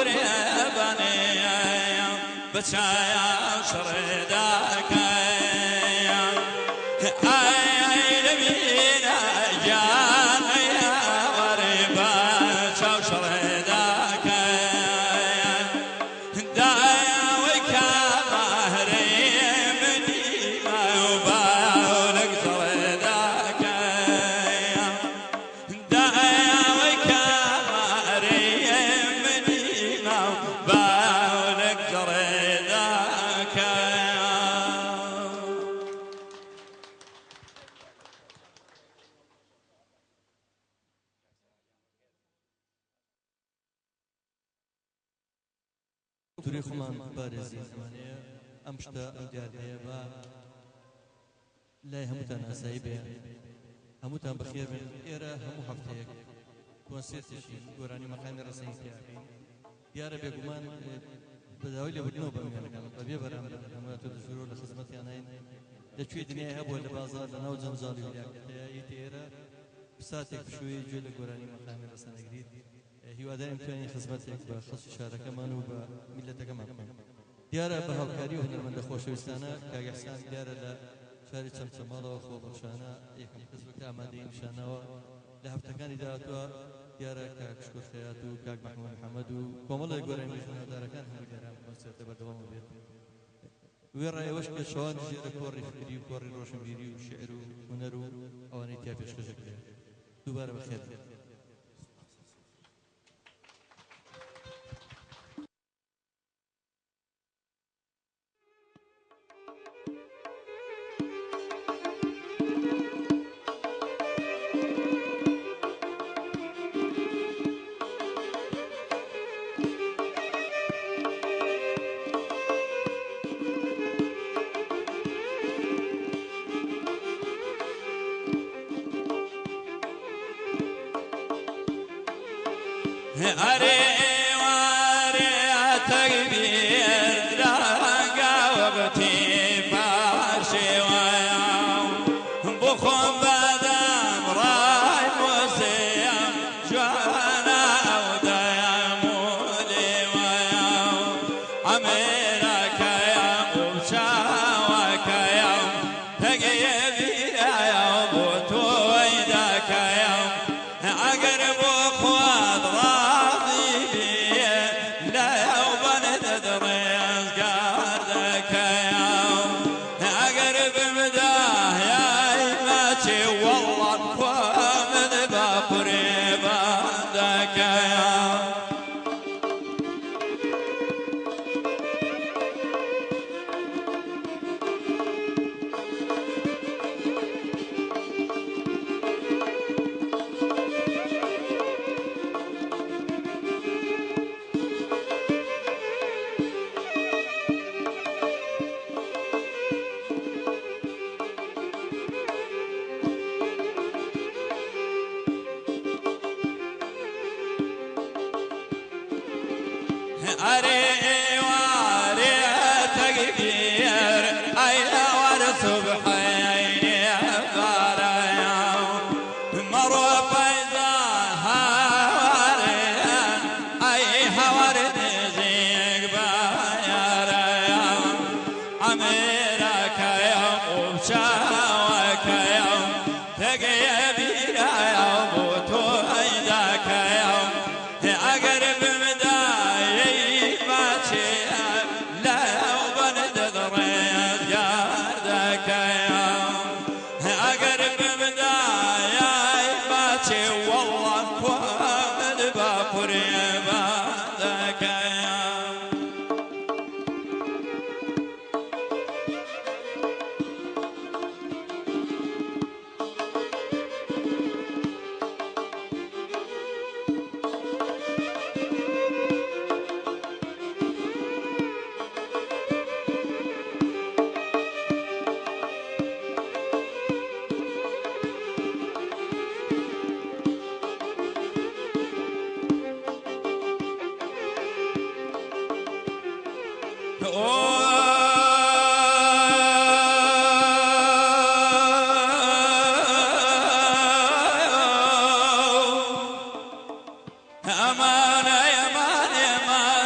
قريباني بتشايا شرداك اي لمينا جان يا غريبا شاو شرداك دايا وكامهري مني ما يبالك شرداك دايا وكامهري مني ما يبالك شرداك تاريخمان بارزي زمانية أمشتا أوديار هيبا لا همتان أسايبه همتان بخير من إيرا همو حفتيك كونسيرتشين قراني مقامي رسين كابين ديارة بيقومان بداوي لي بدنو بميانا كانت طبيعي برام همو تدشورو لخدمتي عناين لشوي دنيا هبو لبازار لناو جنزالي ولاكتيا يتيرا بساتك بشوي جول قراني مقامي رسين جديد هیوادار امتحانی خدمتك بخصوص شارەکەمان و بە میلەتەکەمان بکەن دیارە بە هاوکاری و هونەرمەندە خۆشەویستانە کاک ئەحسان دیارە لە شاری چەمچەماڵەوە خۆبەخشانە یەکەم کەسبەکە ئامادەی نیشانەوە لە هەفتەکانی داهاتووە دیارە کاک شکۆر خەیات و کاک محمود محەممەد و کۆمەڵی گۆرەی میژنەدارەکان هەموو دیاران کۆنسێرتە بەردەوام بێت وێ ڕایەوەش کە شەوان ژێرە کۆڕی فکری و کۆڕی ڕۆشنبیری و شعر و هونەر و ئەوانەی تیا پێشکەشەکرێت دووبارە بەخێر أري واري تكبير دراقة وقتي باشي وياو بخم بدم راي موسيام جوانا وديامولي وياو عميرك يا وشاوك يا تقيبي يا بوتويدك يا أقرب أخوات أري واري تكبير أين ورسبحين باريا مروا فيضا هواريا أي هوارد زيق باياريا عميرك يوم وشاوك يوم تقيبي يوم وتويدك يوم أقرب أمان يمان يمان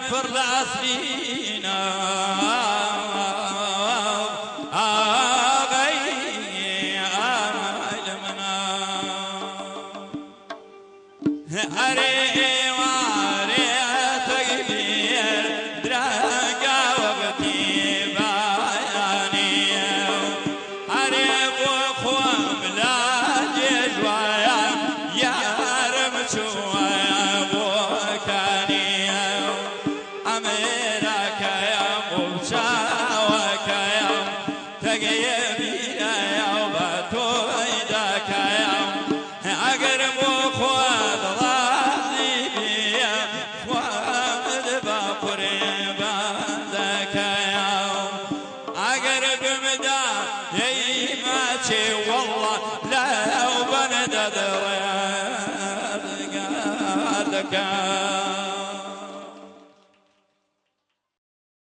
فرد أصلينا والله لا وبندد رياض قال لك